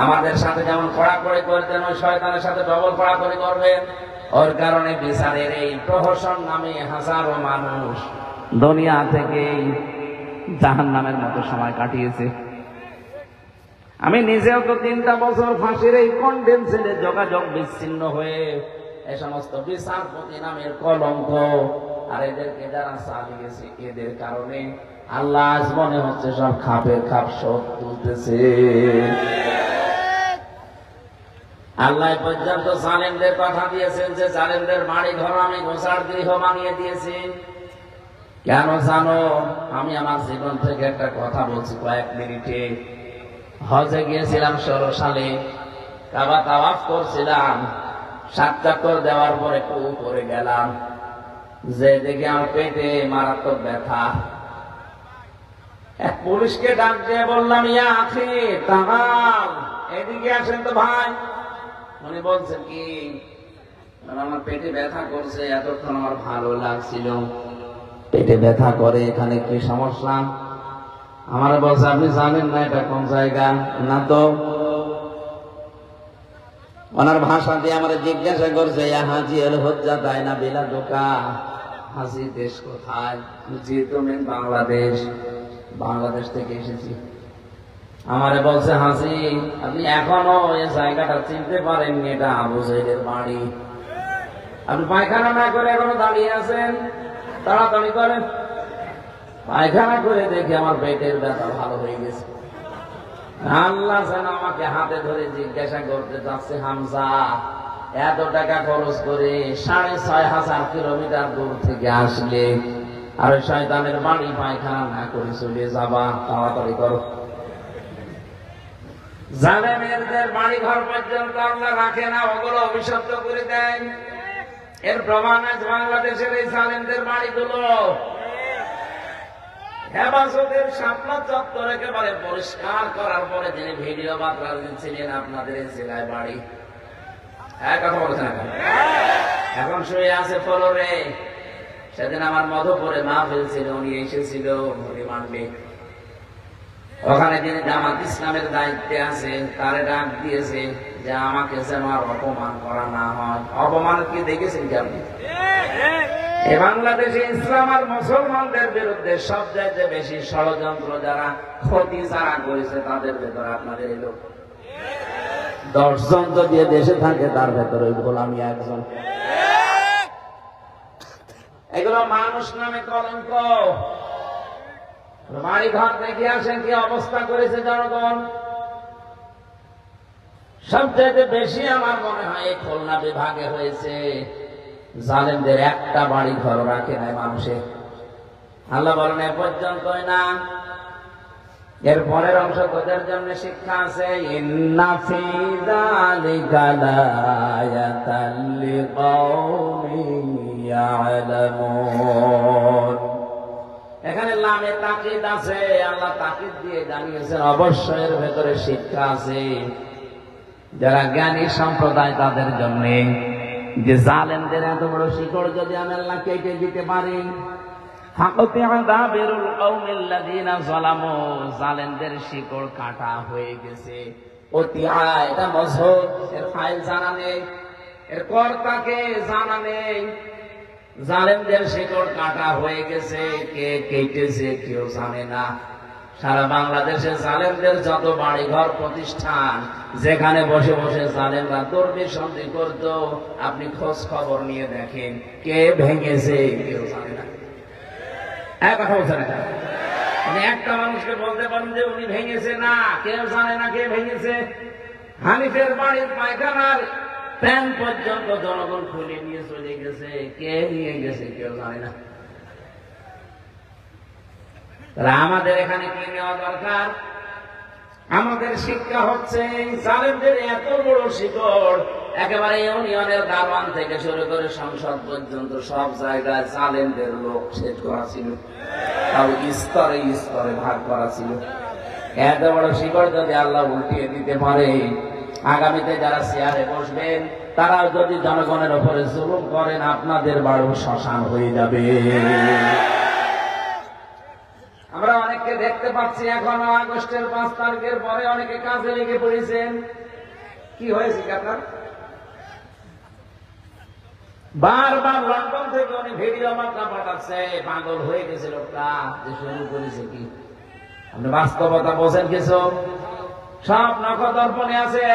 আমাদের সাথে যেমন কড়াকড়ি করতেন ওই শয়তানের সাথে ডবল কড়াকড়ি করবেন। ওর কারণে বিচারের এই প্রহসন নামে হাজারো মানুষ দুনিয়া থেকে জাহান্নামের মতো সময় কাটিয়েছে। আমি নিজেও তো 3টা বছর ফাঁসির এই কন্ডেম ছেলে যোগাযোগ বিচ্ছিন্ন হয়ে এই সমস্ত বিচারপতি নামের কলঙ্ক আর এদেরকে যারা চালিয়েছে এদের কারণে আল্লাহ আজ মনে হচ্ছে সব খাপের খাপ সব তুলতেছে। আল্লাহ পর্যন্ত জালেমদের কথা দিয়েছেন যে জালেমদের বাড়ি ঘর আমি গোছার গৃহ বানিয়ে দিয়েছি। কেন জানো? আমি আমার জীবন থেকে একটা কথা বলছি কয়েক মিনিটে। হজে গিয়েছিলাম 16 সালে, কাবা তাওয়াফ করছিলাম, 7 চক্কর দেওয়ার পরে করে গেলাম, যে দেখি আমার পেটে মারাত্মক ব্যথা। এক পুলিশকে ডাক দিয়ে বললাম, ইয়া আখি তাহাল, এদিকে আসেন তো ভাই। উনি বলছেন কি, আমার পেটে ব্যথা করছে, এতক্ষণ আমার ভালো লাগছিল, পেটে ব্যথা করে, এখানে কি সমস্যা? আমার বলছে আপনি জানেন না এটা কোন জায়গা? না তো। ওনার ভাষা দিয়ে আমার জিজ্ঞাসা করছে, হাজি এল হজ্জা তাই না বেলা দোকা, হাজি দেশ কোথায়? জি তুমি বাংলাদেশ। বাংলাদেশ থেকে এসেছি। আমারে বলছে, হাজি আপনি এখনো এই জায়গাটা চিনতে পারেননি, এটা আবু জাহেলের বাড়ি। আপনি পায়খানা না করে এখনো দাঁড়িয়ে আছেন, তাড়াতাড়ি করেন। পায়খানা করে দেখে আমার পেটের ব্যথা ভালো হয়ে গেছে। আল্লাহ যেন আমাকে হাতে ধরে জিজ্ঞাসা করতে যাচ্ছে, হামজা এত টাকা খরচ করে 6500 কিলোমিটার দূর থেকে আসলে আর শয়তানের বাড়ি পায়খানা না করে চলে যাবা, তাড়াতাড়ি করো। জালেমের বাড়ি ঘর পর্যন্ত আল্লাহ রাখে না, ওগুলো অভিশপ্ত করে দেন। এর প্রমাণ আজ বাংলাদেশের এই জালেমদের বাড়িগুলো হেফাজতের শাপলা চত্বর একেবারে পরিষ্কার করার পরে যিনি ভিডিও বার্তা দিচ্ছিলেন আপনাদের এই জেলায় বাড়ি, কথা বলছেন এখন শুয়ে আছে ফ্লোরে। সেদিন আমার মধুপুরে মাহফিল ছিল, উনি এসেছিল রিমান্ডে। ওখানে যিনি জামাত ইসলামের দায়িত্বে আছে তারে ডাক দিয়েছে যে আমাকে যেন আর অপমান করা না হয়। অপমান কি দেখেছেন কি আপনি? এই বাংলাদেশে ইসলাম আর মুসলমানদের বিরুদ্ধে সবচেয়ে বেশি ষড়যন্ত্র যারা ক্ষতি যারা করেছে তাদের ভেতরে আপনাদের এই লোক 10 জন যদি দেশে থাকে তার ভেতরে গোলামি একজন। এগুলো মানুষ নামে কলঙ্ক। বাড়ি ঘর দেখে আসেন কি অবস্থা করেছে জনগণ। সবচেয়ে বেশি আমার মনে হয় এই খুলনা বিভাগে হয়েছে। জালেমদের একটা বাড়ি ঘর রাখে নাই মানুষে। আল্লাহ বলেন এ পর্যন্তই না, এর পরের অংশ তোদের জন্য শিক্ষা আছে। ইন্না ফি যালিকা লায়াতাল লিকাওমিন ইয়ালামুন। এখানে লামে তাকিদ আছে, আল্লাহ তাকিদ দিয়ে জানিয়েছেন অবশ্যই এর ভেতরে শিক্ষা আছে যারা জ্ঞানী সম্প্রদায় তাদের জন্য। যে জালেমদের এত বড় শিকড় যদি আমি আল্লাহ কেটে দিতে পারি, জালেমদের শিকড় কাটা হয়ে গেছে। এটা মজহুর, এর ফাইল জানা নেই, এর কর্তাকে জানা নেই। জালেমদের শিকড় কাটা হয়ে গেছে, কে কেটেছে কেউ জানে না। সারা বাংলাদেশে জালেমদের যত বাড়িঘর প্রতিষ্ঠান, যেখানে বসে বসে জালেমরা দর্বি সন্ধি করত, আপনি খোঁজ খবর নিয়ে দেখেন কে ভেঙেছে কেউ জানে না। কথা বলছে না, আপনি একটা মানুষকে বলতে পারেন যে উনি ভেঙেছে, না কেউ জানে না কে ভেঙেছে। হানিফের বাড়ির পায়খানার প্যান পর্যন্ত জনগণ খুলে নিয়ে চলে গেছে, কে নিয়ে গেছে কেউ জানে না। তাহলে আমাদের এখানে কি নেওয়া দরকার? আমাদের শিক্ষা হচ্ছে জালেমদের এত বড় শিকড়, একেবারে ইউনিয়নের দারোয়ান থেকে শুরু করে সংসদ পর্যন্ত সব জায়গায় জালেমদের লোক সেট করা ছিল, তাও স্তরে স্তরে ভাগ করা ছিল। এত বড় শিকড় যদি আল্লাহ উল্টিয়ে দিতে পারে, আগামীতে যারা চেয়ারে বসবেন তারাও যদি জনগণের উপরে জুলুম করেন, আপনাদের বাড়ি শ্মশান হয়ে যাবে। আমরা অনেককে দেখতে পাচ্ছি এখনো আগস্টের 5 তারিখের পরে অনেকে কাজে লেগে পড়েছেন। কি হয়েছে আপনার? বারবার লন্ডন থেকে উনি ভিডিও বার্তা পাঠাচ্ছে, পাগল হয়ে গেছে লোকটা যে শুরু করেছে কি। আপনি বাস্তবতা বোঝেন কিছু? সব নখদর্পণে আছে।